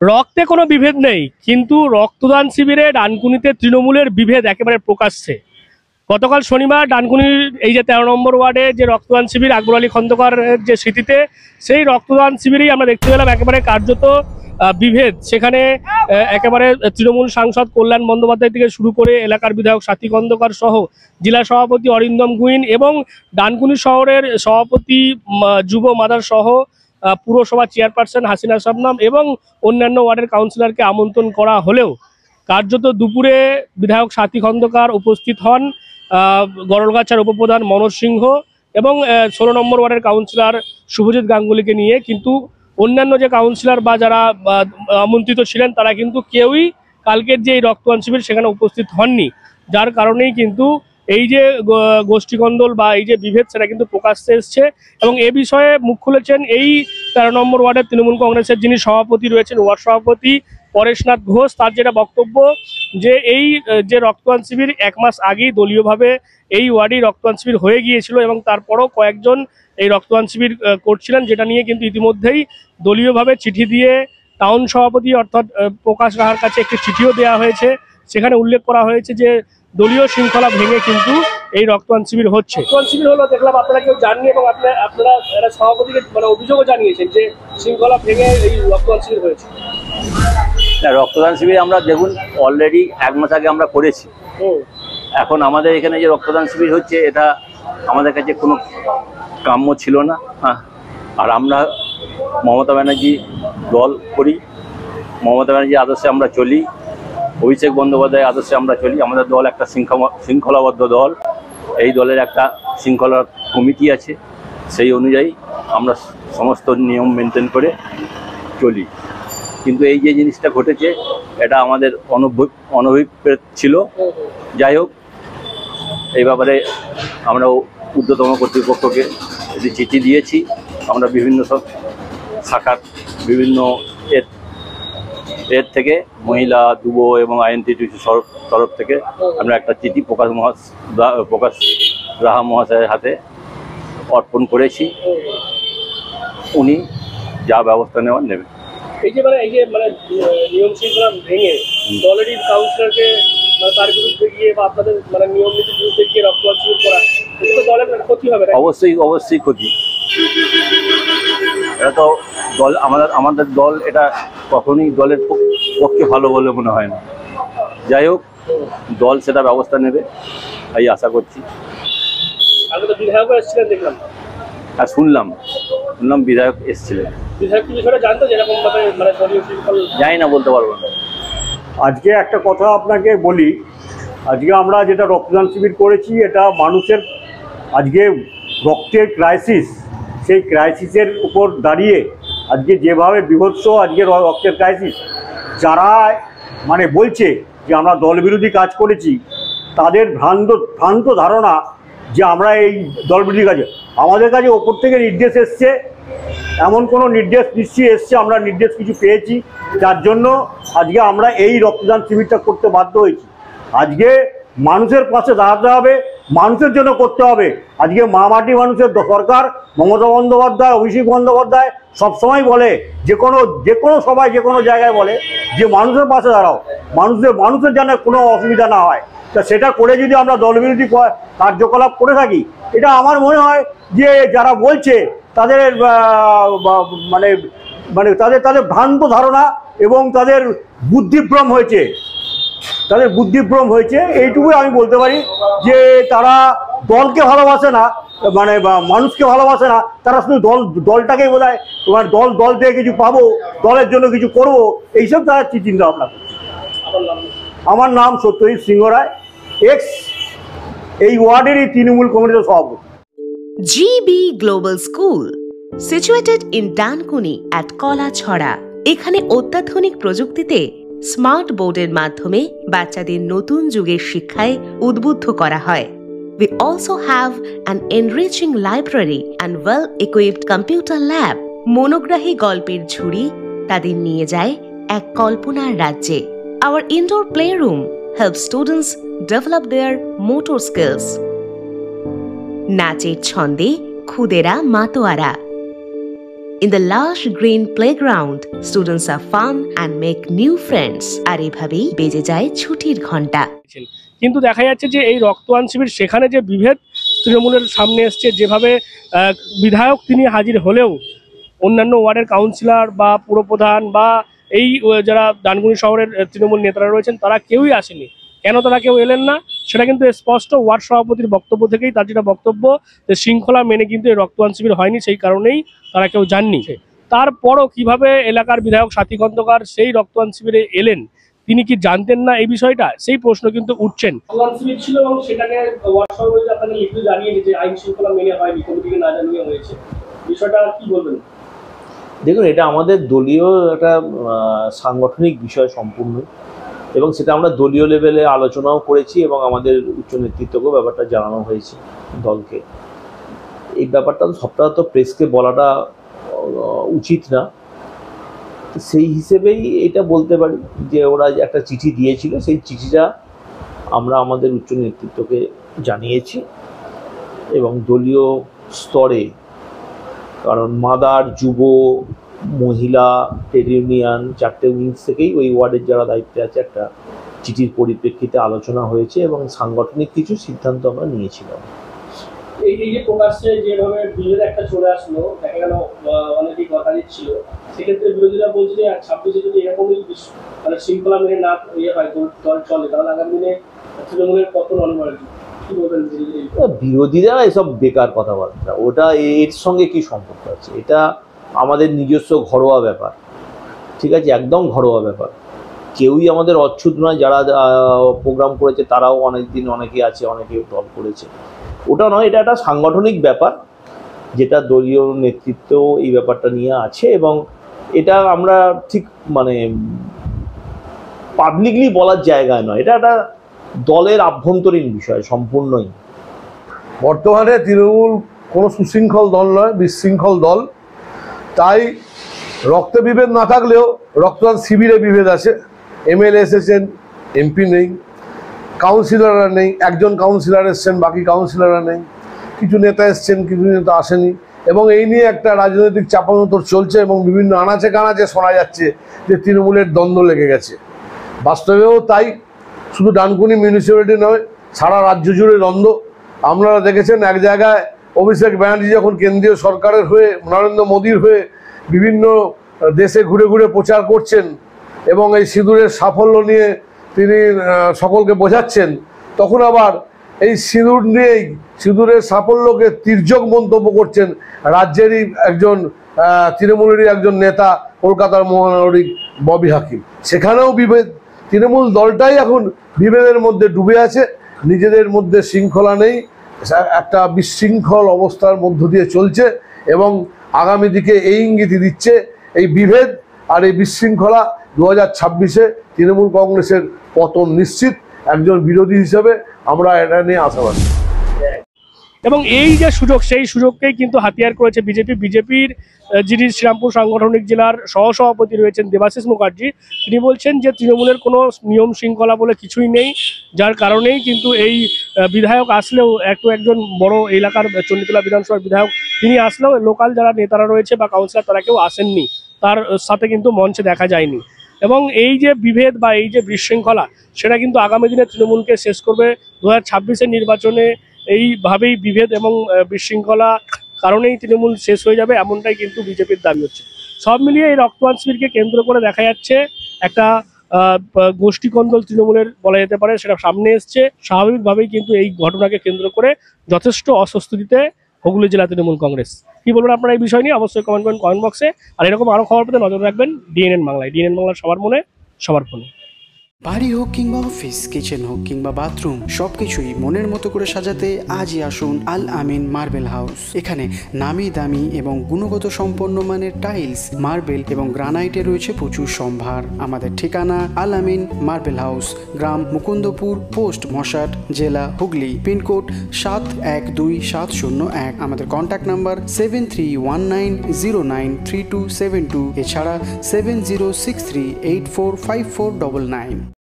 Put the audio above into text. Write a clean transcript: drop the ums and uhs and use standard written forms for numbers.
রক্তে কোনো বিভেদ নেই, কিন্তু রক্তদান শিবিরে ডানকুনিতে তৃণমূলের বিভেদ একেবারে প্রকাশ্যে। গতকাল শনিবার ডানকুনির এই যে 13 নম্বর ওয়ার্ডে যে রক্তদান শিবির আকবর আলী খন্দকারের যে স্মৃতিতে, সেই রক্তদান শিবিরেই আমরা দেখতে পেলাম একেবারে কার্যত বিভেদ। সেখানে একেবারে তৃণমূল সাংসদ কল্যাণ বন্দ্যোপাধ্যায় থেকে শুরু করে এলাকার বিধায়ক সাথী খন্দকার সহ জেলা সভাপতি অরিন্দম গুইন এবং ডানকুনি শহরের সভাপতি যুব মাদার সহ পুরসভা চেয়ারপারসন হাসিনা শবনম এবং অন্যান্য ওয়ার্ডের কাউন্সিলরকে আমন্ত্রণ করা হলেও কার্যত দুপুরে বিধায়ক সাথী খন্দকার উপস্থিত হন, গড়লগাছার উপপ্রধান মনোজ সিংহ এবং 16 নম্বর ওয়ার্ডের কাউন্সিলর শুভজিৎ গাঙ্গুলিকে নিয়ে। কিন্তু অন্যান্য যে কাউন্সিলর বা যারা আমন্ত্রিত ছিলেন তারা কিন্তু কেউই কালকের যে এই রক্তদান শিবির সেখানে উপস্থিত হননি, যার কারণেই কিন্তু এই যে গোষ্ঠীকন্দল বা এই যে বিভেদ সেটা কিন্তু প্রকাশ্যে এসছে। এবং এ বিষয়ে মুখ খুলেছেন এই 13 নম্বর ওয়ার্ডের তৃণমূল কংগ্রেসের যিনি সভাপতি রয়েছেন, ওয়ার্ড সভাপতি পরেশনাথ ঘোষ। তার যেটা বক্তব্য যে এই যে রক্তদান শিবির 1 মাস আগেই দলীয়ভাবে এই ওয়ার্ডেই রক্তদান শিবির হয়ে গিয়েছিল এবং তারপরও কয়েকজন এই রক্তদান শিবির করছিলেন, যেটা নিয়ে কিন্তু ইতিমধ্যেই দলীয়ভাবে চিঠি দিয়ে টাউন সভাপতি অর্থাৎ প্রকাশ রাহার কাছে একটি চিঠিও দেওয়া হয়েছে। সেখানে উল্লেখ করা হয়েছে যে দলীয় শৃঙ্খলা ভেঙে কিন্তু এই রক্তদান শিবির হচ্ছে। রক্তদান শিবির হলো দেখলাম আপনারা কেউ জাননি এবং আপনারা সভাপতিকে অভিযোগও জানিয়েছেন যে শৃঙ্খলা ভেঙে এই রক্তদান শিবির হয়েছে। রক্তদান শিবির আমরা দেখুন অলরেডি 1 মাস আগে আমরা করেছি। এখন আমাদের এখানে যে রক্তদান শিবির হচ্ছে এটা আমাদের কাছে কোনো কাম্য ছিল না। আর আমরা মমতা ব্যানার্জি দল করি, মমতা ব্যানার্জি আদর্শে আমরা চলি, অভিষেক বন্দ্যোপাধ্যায়ের আদর্শে আমরা চলি। আমাদের দল একটা শৃঙ্খলাবদ্ধ দল, এই দলের একটা শৃঙ্খলার কমিটি আছে, সেই অনুযায়ী আমরা সমস্ত নিয়ম মেনটেন করে চলি। কিন্তু এই যে জিনিসটা ঘটেছে এটা আমাদের অনভিপ্রেত ছিল। যাই হোক, এই ব্যাপারে আমরা ঊর্ধ্বতম কর্তৃপক্ষকে একটি চিঠি দিয়েছি। আমরা বিভিন্ন সব শাখার বিভিন্ন এর থেকে মহিলা, যুব এবং আইএনটিটিউসি তরফ থেকে আমরা একটা চিঠি প্রকাশ রাহা মহাশয়ের হাতে অর্পণ করেছি। উনি যা ব্যবস্থা নেওয়ার নেবেন। এই যে নিয়ম শৃঙ্খলা ভেঙে দলেরই কাউন্সিলরকে তার বিরুদ্ধে গিয়ে বা আপনাদের নিয়ম নীতির বিরুদ্ধে গিয়ে রক্তদান শিবির করা, এটা তো দলের ক্ষতি হবে। অবশ্যই ক্ষতি। এটা তো দল আমাদের দল এটা কখনোই দলের পক্ষে ভালো বলে মনে হয় না। যাই হোক, দল সেটা ব্যবস্থা নেবে এই আশা করছি। আগে তো বিধায়ক এসেছিলেন দেখলাম। আর শুনলাম বিধায়ক এসেছিলেন। বিধায়ক কি বিষয়টা জানতো যে এরকম ভাবে দলীয় শৃঙ্খলা? জানি না, বলতে পারবো না। আজকে একটা কথা আপনাকে বলি, আজকে আমরা যেটা রক্তদান শিবির করেছি এটা মানুষের আজকে রক্তের ক্রাইসিস, সেই ক্রাইসিসের উপর দাঁড়িয়ে আজকে যেভাবে বিভৎস আজকে রক্তের ক্রাইসিস, যারা বলছে যে আমরা দলবিরোধী কাজ করেছি, তাদের ভ্রান্ত ধারণা যে আমরা এই দলবিরোধী কাজে, আমাদের কাছে ওপর থেকে নির্দেশ এসছে, এমন কোনো নির্দেশ নিশ্চয়ই এসছে, আমরা নির্দেশ কিছু পেয়েছি, যার জন্য আজকে আমরা এই রক্তদান শিবিরটা করতে বাধ্য হয়েছি। আজকে মানুষের পাশে দাঁড়াতে হবে, মানুষের জন্য করতে হবে। আজকে মাটি মানুষের সরকার, মমতা বন্দ্যোপাধ্যায়, অভিষেক বন্দ্যোপাধ্যায় সবসময় বলে, যে কোনো সভায় যে কোনো জায়গায় বলে যে মানুষের পাশে দাঁড়াও, মানুষের যেন কোনো অসুবিধা না হয়। তা সেটা করে যদি আমরা দলবিরোধী কার্যকলাপ করে থাকি, এটা আমার মনে হয় যে যারা বলছে তাদের তাদের ভ্রান্ত ধারণা এবং তাদের বুদ্ধিভ্রম হয়েছে। এইটুকুই আমি বলতে পারি যে তারা দলকে ভালোবাসে না, মানুষকে ভালোবাসে না, তারা শুধু দলটাকেই বোধহয় তোমার দল থেকে কিছু পাবো, দলের জন্য কিছু করব, এইসব তারা চিন্তা ভাবনা করছে। আমার নাম সত্যজিৎ সিংহ রায়, এই ওয়ার্ডেরই তৃণমূল কংগ্রেসের সভাপতি। GB Global School, situated in Dankuni at Kolachhora. এখানে অত্যাধুনিক প্রযুক্তিতে স্মার্ট বোর্ডের মাধ্যমে বাচ্চাদের নতুন যুগের শিক্ষায় উদ্বুদ্ধ করা হয়। We also have an enriching library and well-equipped computer lab. মনোগ্রাহী গল্পের ঝুড়ি তাদের নিয়ে যায় এক কল্পনার রাজ্যে। Our indoor playroom helps students develop their motor skills. নাচের ছন্দে খুদেরা মাতোয়ারা। In the lush green playground, students have fun and make new friends. আর এভাবেই বেজে যায় ছুটির ঘন্টা। কিন্তু দেখা যাচ্ছে যে এই রক্তদান শিবির সেখানে যে বিভেদ তৃণমূলের সামনে এসছে, যেভাবে বিধায়ক তিনি হাজির হলেও অন্যান্য ওয়ার্ডের কাউন্সিলর বা পুরপ্রধান বা এই যারা ডানকুনি শহরের তৃণমূল নেতারা রয়েছেন তারা কেউই আসেনি। কেন তারা কেউ এলেন না সেটা কিন্তু স্পষ্ট ওয়ার্ড সভাপতির বক্তব্য থেকেই। তার যেটা বক্তব্য যে শৃঙ্খলা মেনে কিন্তু এই রক্তদান শিবির হয়নি, সেই কারণেই তারা কেউ যাননি। তারপরও কিভাবে এলাকার বিধায়ক সাথী খন্দকার সেই রক্তদান শিবিরে এলেন, তিনি কি জানতেন না এই বিষয়টা, সেই প্রশ্ন কিন্তু উঠছেন। রক্তদান শিবির ছিল এবং সেটাকে ওয়ার্ড সভাপতি আপনাদের লিখিত জানিয়েছে যে আইন শৃঙ্খলা মেনে হয়নি, কমিটিকে না জানিয়ে হয়েছে, বিষয়টা কি বলবেন? দেখুন, এটা আমাদের দলীয় একটা সাংগঠনিক বিষয় সম্পূর্ণ, এবং সেটা আমরা দলীয় লেভেলে আলোচনাও করেছি এবং আমাদের উচ্চ নেতৃত্বকেও ব্যাপারটা জানানো হয়েছে দলকে। এই ব্যাপারটা সবটা তো প্রেসকে বলাটা উচিত না, সেই হিসেবেই এটা বলতে পারি যে ওরা একটা চিঠি দিয়েছিল, সেই চিঠিটা আমরা আমাদের উচ্চ নেতৃত্বকে জানিয়েছি এবং দলীয় স্তরে, কারণ মাদার, যুব, মহিলা, ট্রেড ইউনিয়ন, 4টে উইংস থেকেই ওই ওয়ার্ডের যারা দায়িত্বে আছে একটা চিঠির পরিপ্রেক্ষিতে আলোচনা হয়েছে এবং সাংগঠনিক কিছু সিদ্ধান্ত আমরা নিয়েছিলাম। এই যে প্রকাশ্যে যেভাবে বিরোধী একটা চলে আসলো, দেখা গেল অনেকেই কথা দিচ্ছিল, সেক্ষেত্রে বিরোধীরা বলছে যে 26-এ যদি এরকমই মানে শৃঙ্খলা মেনে না হয় দল চলে, তাহলে আগামী দিনে তৃণমূলের পতন অনিবার্য। কি বলবেন? বিরোধীরা এসব বেকার কথাবার্তা, ওটা এর সঙ্গে কি সম্পর্ক আছে? এটা আমাদের নিজস্ব ঘরোয়া ব্যাপার, ঠিক আছে, একদম ঘরোয়া ব্যাপার। কেউই আমাদের অচ্ছুত নয়, যারা প্রোগ্রাম করেছে তারাও অনেকদিন অনেকে আছে, অনেকে দল করেছে, ওটা নয়। এটা একটা সাংগঠনিক ব্যাপার যেটা দলীয় নেতৃত্ব এই ব্যাপারটা নিয়ে আছে এবং এটা আমরা ঠিক মানে পাবলিকলি বলার জায়গায় নয়, এটা একটা দলের আভ্যন্তরীণ বিষয় সম্পূর্ণই। বর্তমানে তৃণমূল কোনো সুশৃঙ্খল দল নয়, বিশৃঙ্খল দল। তাই রক্তে বিভেদ না থাকলেও রক্তদান শিবিরে বিভেদ আছে। এমএলএ এসেছেন, এমপি নেই, কাউন্সিলররা নেই, একজন কাউন্সিলর এসছেন, বাকি কাউন্সিলররা নেই, কিছু নেতা এসছেন, কিছু নেতা আসেনি, এবং এই নিয়ে একটা রাজনৈতিক চাপানোতর চলছে এবং বিভিন্ন আনাচে কানাচে শোনা যাচ্ছে যে তৃণমূলের দ্বন্দ্ব লেগে গেছে। বাস্তবেও তাই, শুধু ডানকুনি মিউনিসিপ্যালিটি নয়, সারা রাজ্য জুড়ে দ্বন্দ্ব। আপনারা দেখেছেন এক জায়গায় অভিষেক ব্যানার্জি যখন কেন্দ্রীয় সরকারের হয়ে, নরেন্দ্র মোদীর হয়ে বিভিন্ন দেশে ঘুরে ঘুরে প্রচার করছেন এবং এই সিঁদুরের সাফল্য নিয়ে তিনি সকলকে বোঝাচ্ছেন, তখন আবার এই সিঁদুর নিয়েই, সিঁদুরের সাফল্যকে তির্যক মন্তব্য করছেন রাজ্যেরই একজন তৃণমূলেরই একজন নেতা, কলকাতার মহানগরী ববি হাকিম। সেখানেও বিভেদ। তৃণমূল দলটাই এখন বিভেদের মধ্যে ডুবে আছে, নিজেদের মধ্যে শৃঙ্খলা নেই, একটা বিশৃঙ্খল অবস্থার মধ্য দিয়ে চলছে এবং আগামী দিকে এই ইঙ্গিতই দিচ্ছে এই বিভেদ আর এই বিশৃঙ্খলা 2026-এ তৃণমূল কংগ্রেসের পতন নিশ্চিত। একজন বিরোধী হিসেবে আমরা এটা নিয়ে আশাবাদী। এবং এই যে সুযোগ, সেই সুযোগকেই কিন্তু হাতিয়ার করেছে বিজেপির যিনি শ্রীরামপুর সাংগঠনিক জেলার সহসভাপতি রয়েছেন দেবাশিস মুখার্জি। তিনি বলছেন যে তৃণমূলের কোনো নিয়ম শৃঙ্খলা বলে কিছুই নেই, যার কারণেই কিন্তু এই বিধায়ক আসলেও একজন বড় এলাকার চণ্ডীতলা বিধানসভার বিধায়ক তিনি আসলেও লোকাল যারা নেতারা রয়েছে বা কাউন্সিলর তারা কেউ আসেননি, তার সাথে কিন্তু মঞ্চে দেখা যায়নি। এবং এই যে বিভেদ বা এই যে বিশৃঙ্খলা, সেটা কিন্তু আগামী দিনে তৃণমূলকে শেষ করবে। 2026-এর নির্বাচনে এইভাবেই বিভেদ এবং বিশৃঙ্খলা কারণেই তৃণমূল শেষ হয়ে যাবে, এমনটাই কিন্তু বিজেপির দাবি হচ্ছে। সব মিলিয়ে এই রক্তদান শিবিরকে কেন্দ্র করে দেখা যাচ্ছে একটা গোষ্ঠী কন্দল তৃণমূলের বলা যেতে পারে, সেটা সামনে এসছে। স্বাভাবিকভাবেই কিন্তু এই ঘটনাকে কেন্দ্র করে যথেষ্ট অস্বস্তিতে হুগলি জেলা তৃণমূল কংগ্রেস। কি বলবেন আপনারা এই বিষয় নিয়ে? অবশ্যই কমেন্ট করবেন কমেন্ট বক্সে। আর এরকম আরও খবর পেতে নজর রাখবেন ডিএনএন বাংলায়। ডিএনএন বাংলা সবার মনে, সবার ফোনে। বাড়ি হোক কিংবা অফিস, কিচেন হোক কিংবা বাথরুম, সবকিছুই মনের মতো করে সাজাতে আজই আসুন আল আমিন মার্বেল হাউস। এখানে নামি দামি এবং গুণগত সম্পন্ন মানের টাইলস, মার্বেল এবং গ্রানাইটে রয়েছে প্রচুর সম্ভার। আমাদের ঠিকানা আল আমিন মার্বেল হাউস, গ্রাম মুকুন্দপুর, পোস্ট মশাট, জেলা হুগলি, পিনকোড 712701। আমাদের কন্ট্যাক্ট নাম্বার 7319093272, এছাড়া 7063845499।